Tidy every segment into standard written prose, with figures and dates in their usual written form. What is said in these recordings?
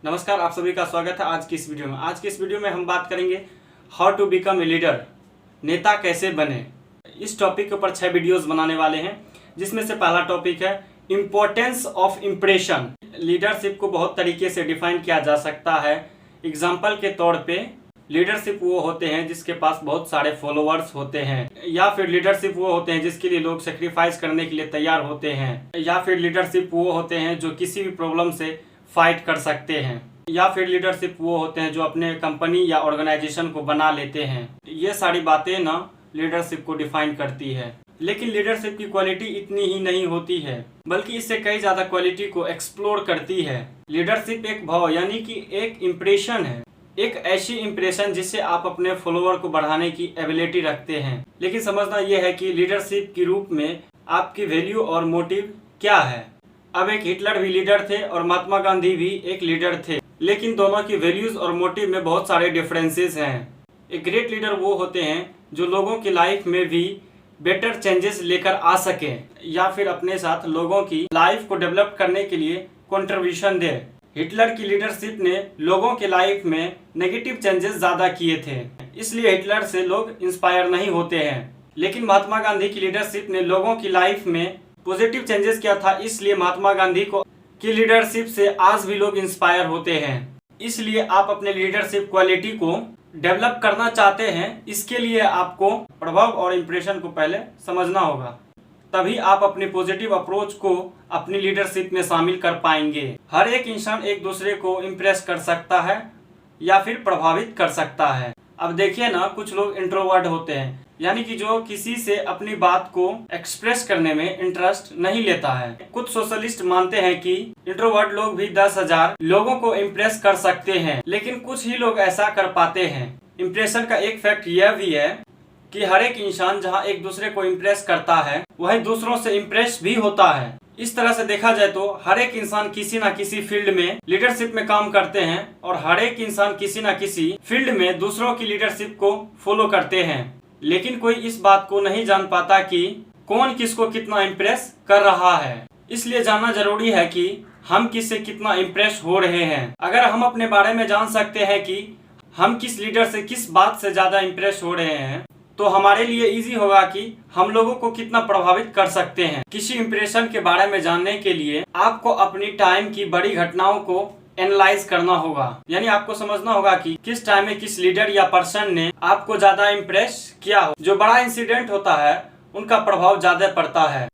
नमस्कार, आप सभी का स्वागत है आज की इस वीडियो में। आज की इस वीडियो में हम बात करेंगे how to become a leader, नेता कैसे बने। इस टॉपिक के ऊपर 6 वीडियोस बनाने वाले हैं, जिसमें से पहला टॉपिक है इम्पोर्टेंस ऑफ इम्प्रेशन। लीडरशिप को बहुत तरीके से डिफाइन किया जा सकता है। एग्जाम्पल के तौर पे लीडरशिप वो होते हैं जिसके पास बहुत सारे फॉलोअर्स होते हैं, या फिर लीडरशिप वो होते हैं जिसके लिए लोग सेक्रीफाइस करने के लिए तैयार होते हैं, या फिर लीडरशिप वो होते हैं जो किसी भी प्रॉब्लम से फाइट कर सकते हैं, या फिर लीडरशिप वो होते हैं जो अपने कंपनी या ऑर्गेनाइजेशन को बना लेते हैं। ये सारी बातें ना लीडरशिप को डिफाइन करती है। लेकिन लीडरशिप की क्वालिटी इतनी ही नहीं होती है, बल्कि इससे कई ज्यादा क्वालिटी को एक्सप्लोर करती है। लीडरशिप एक भाव यानी कि एक इम्प्रेशन है, एक ऐसी इम्प्रेशन जिससे आप अपने फॉलोअर को बढ़ाने की एबिलिटी रखते हैं। लेकिन समझना यह है कि लीडरशिप के रूप में आपकी वैल्यू और मोटिव क्या है। अब एक हिटलर भी लीडर थे और महात्मा गांधी भी एक लीडर थे, लेकिन दोनों की वैल्यूज और मोटिव में बहुत सारे डिफरेंसेस हैं। एक ग्रेट लीडर वो होते हैं जो लोगों की लाइफ में भी बेटर चेंजेस लेकर आ सके, या फिर अपने साथ लोगों की लाइफ को डेवलप करने के लिए कंट्रीब्यूशन दे। हिटलर की लीडरशिप ने लोगों के लाइफ में नेगेटिव चेंजेस ज्यादा किए थे, इसलिए हिटलर से लोग इंस्पायर नहीं होते हैं। लेकिन महात्मा गांधी की लीडरशिप ने लोगों की लाइफ में पॉजिटिव चेंजेस किया था, इसलिए महात्मा गांधी की लीडरशिप से आज भी लोग इंस्पायर होते हैं। इसलिए आप अपने लीडरशिप क्वालिटी को डेवलप करना चाहते हैं, इसके लिए आपको प्रभाव और इम्प्रेशन को पहले समझना होगा, तभी आप अपने पॉजिटिव अप्रोच को अपनी लीडरशिप में शामिल कर पाएंगे। हर एक इंसान एक दूसरे को इम्प्रेस कर सकता है या फिर प्रभावित कर सकता है। अब देखिए ना, कुछ लोग इंट्रोवर्ट होते हैं, यानी कि जो किसी से अपनी बात को एक्सप्रेस करने में इंटरेस्ट नहीं लेता है। कुछ सोशलिस्ट मानते हैं कि इंट्रोवर्ट लोग भी 10,000 लोगों को इम्प्रेस कर सकते हैं, लेकिन कुछ ही लोग ऐसा कर पाते हैं। इम्प्रेशन का एक फैक्ट यह भी है कि हर एक इंसान जहां एक दूसरे को इम्प्रेस करता है, वहीं दूसरों से इम्प्रेस भी होता है। इस तरह से देखा जाए तो हर एक इंसान किसी न किसी फील्ड में लीडरशिप में काम करते हैं, और हर एक इंसान किसी न किसी फील्ड में दूसरों की लीडरशिप को फॉलो करते हैं। लेकिन कोई इस बात को नहीं जान पाता कि कौन किसको कितना इम्प्रेस कर रहा है। इसलिए जानना जरूरी है कि हम किससे कितना इम्प्रेस हो रहे हैं। अगर हम अपने बारे में जान सकते हैं कि हम किस लीडर से किस बात से ज्यादा इम्प्रेस हो रहे हैं, तो हमारे लिए इजी होगा कि हम लोगों को कितना प्रभावित कर सकते हैं। किसी इम्प्रेशन के बारे में जानने के लिए आपको अपनी टाइम की बड़ी घटनाओं को एनालाइज करना होगा, यानी आपको समझना होगा कि किस टाइम में किस लीडर या पर्सन ने आपको ज्यादा इम्प्रेस किया हो। जो बड़ा इंसिडेंट होता है उनका प्रभाव ज्यादा पड़ता है।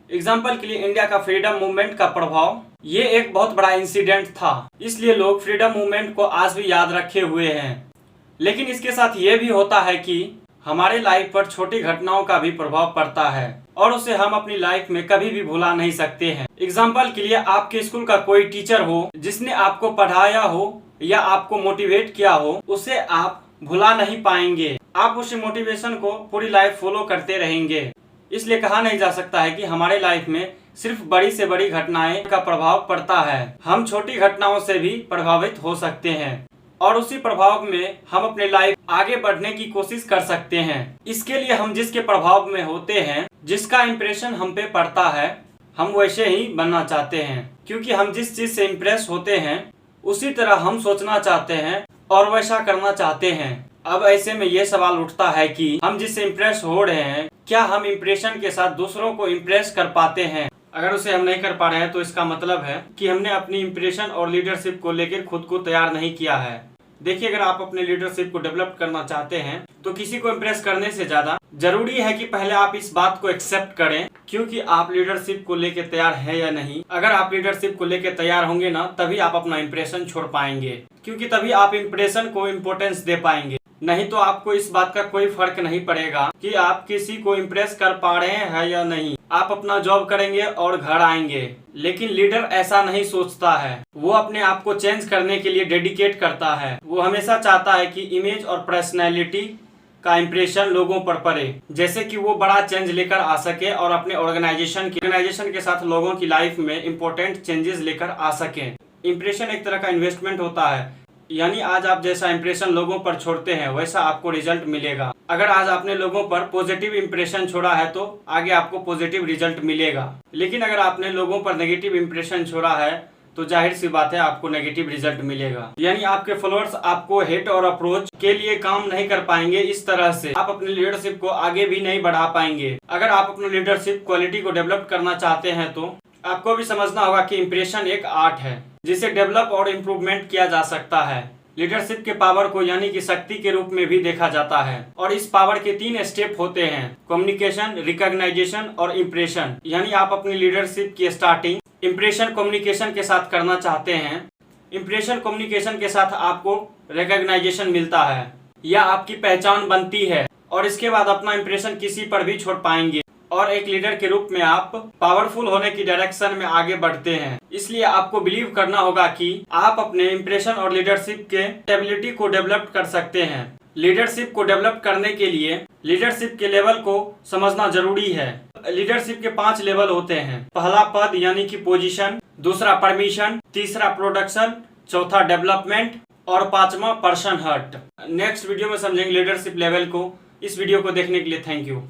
एग्जाम्पल के लिए इंडिया का फ्रीडम मूवमेंट का प्रभाव, ये एक बहुत बड़ा इंसिडेंट था, इसलिए लोग फ्रीडम मूवमेंट को आज भी याद रखे हुए हैं। लेकिन इसके साथ ये भी होता है कि हमारे लाइफ पर छोटी घटनाओं का भी प्रभाव पड़ता है, और उसे हम अपनी लाइफ में कभी भी भुला नहीं सकते हैं। एग्जाम्पल के लिए आपके स्कूल का कोई टीचर हो जिसने आपको पढ़ाया हो या आपको मोटिवेट किया हो, उसे आप भुला नहीं पाएंगे। आप उस मोटिवेशन को पूरी लाइफ फॉलो करते रहेंगे। इसलिए कहा नहीं जा सकता है कि हमारे लाइफ में सिर्फ बड़ी से बड़ी घटनाएं का प्रभाव पड़ता है। हम छोटी घटनाओं से भी प्रभावित हो सकते हैं, और उसी प्रभाव में हम अपने लाइफ आगे बढ़ने की कोशिश कर सकते हैं। इसके लिए हम जिसके प्रभाव में होते हैं, जिसका इम्प्रेशन हम पे पड़ता है, हम वैसे ही बनना चाहते हैं, क्योंकि हम जिस चीज से इम्प्रेस होते हैं उसी तरह हम सोचना चाहते हैं और वैसा करना चाहते हैं। अब ऐसे में ये सवाल उठता है कि हम जिससे इम्प्रेस हो रहे हैं, क्या हम इम्प्रेशन के साथ दूसरों को इम्प्रेस कर पाते हैं। अगर उसे हम नहीं कर पा रहे हैं तो इसका मतलब है कि हमने अपनी इम्प्रेशन और लीडरशिप को लेकर खुद को तैयार नहीं किया है। देखिए, अगर आप अपने लीडरशिप को डेवलप करना चाहते हैं तो किसी को इम्प्रेस करने से ज्यादा जरूरी है कि पहले आप इस बात को एक्सेप्ट करें, क्योंकि आप लीडरशिप को लेके तैयार है या नहीं। अगर आप लीडरशिप को लेके तैयार होंगे ना, तभी आप अपना इम्प्रेशन छोड़ पाएंगे, क्योंकि तभी आप इम्प्रेशन को इम्पोर्टेंस दे पाएंगे। नहीं तो आपको इस बात का कोई फर्क नहीं पड़ेगा कि आप किसी को इम्प्रेस कर पा रहे हैं या नहीं। आप अपना जॉब करेंगे और घर आएंगे। लेकिन लीडर ऐसा नहीं सोचता है, वो अपने आप को चेंज करने के लिए डेडिकेट करता है। वो हमेशा चाहता है कि इमेज और पर्सनैलिटी का इम्प्रेशन लोगों पर पड़े, जैसे कि वो बड़ा चेंज लेकर आ सके और अपने ऑर्गेनाइजेशन के साथ लोगों की लाइफ में इम्पोर्टेंट चेंजेस लेकर आ सके। इम्प्रेशन एक तरह का इन्वेस्टमेंट होता है, यानी आज आप जैसा इंप्रेशन लोगों पर छोड़ते हैं वैसा आपको रिजल्ट मिलेगा। अगर आज आपने लोगों पर पॉजिटिव इंप्रेशन छोड़ा है तो आगे आपको पॉजिटिव रिजल्ट मिलेगा। लेकिन अगर आपने लोगों पर नेगेटिव इंप्रेशन छोड़ा है तो जाहिर सी बात है आपको नेगेटिव रिजल्ट मिलेगा। यानी आपके फॉलोअर्स आपको हेट और अप्रोच के लिए काम नहीं कर पाएंगे। इस तरह से आप अपनी लीडरशिप को आगे भी नहीं बढ़ा पाएंगे। अगर आप अपनी लीडरशिप क्वालिटी को डेवलप करना चाहते हैं तो आपको भी समझना होगा कि इंप्रेशन एक आर्ट है जिसे डेवलप और इम्प्रूवमेंट किया जा सकता है। लीडरशिप के पावर को यानी कि शक्ति के रूप में भी देखा जाता है और इस पावर के 3 स्टेप होते हैं: कम्युनिकेशन, रिकॉग्नाइजेशन और इम्प्रेशन। यानी आप अपनी लीडरशिप की स्टार्टिंग इम्प्रेशन कम्युनिकेशन के साथ करना चाहते हैं। इम्प्रेशन कम्युनिकेशन के साथ आपको रिकॉग्नाइजेशन मिलता है या आपकी पहचान बनती है और इसके बाद अपना इम्प्रेशन किसी पर भी छोड़ पाएंगे और एक लीडर के रूप में आप पावरफुल होने की डायरेक्शन में आगे बढ़ते हैं। इसलिए आपको बिलीव करना होगा कि आप अपने इम्प्रेशन और लीडरशिप के एबिलिटी को डेवलप कर सकते हैं। लीडरशिप को डेवलप करने के लिए लीडरशिप के लेवल को समझना जरूरी है। लीडरशिप के 5 लेवल होते हैं। पहला पद यानी कि पोजीशन, दूसरा परमिशन, तीसरा प्रोडक्शन, चौथा डेवलपमेंट और 5वां पर्सन हर्ट। नेक्स्ट वीडियो में समझेंगे लीडरशिप लेवल को। इस वीडियो को देखने के लिए थैंक यू।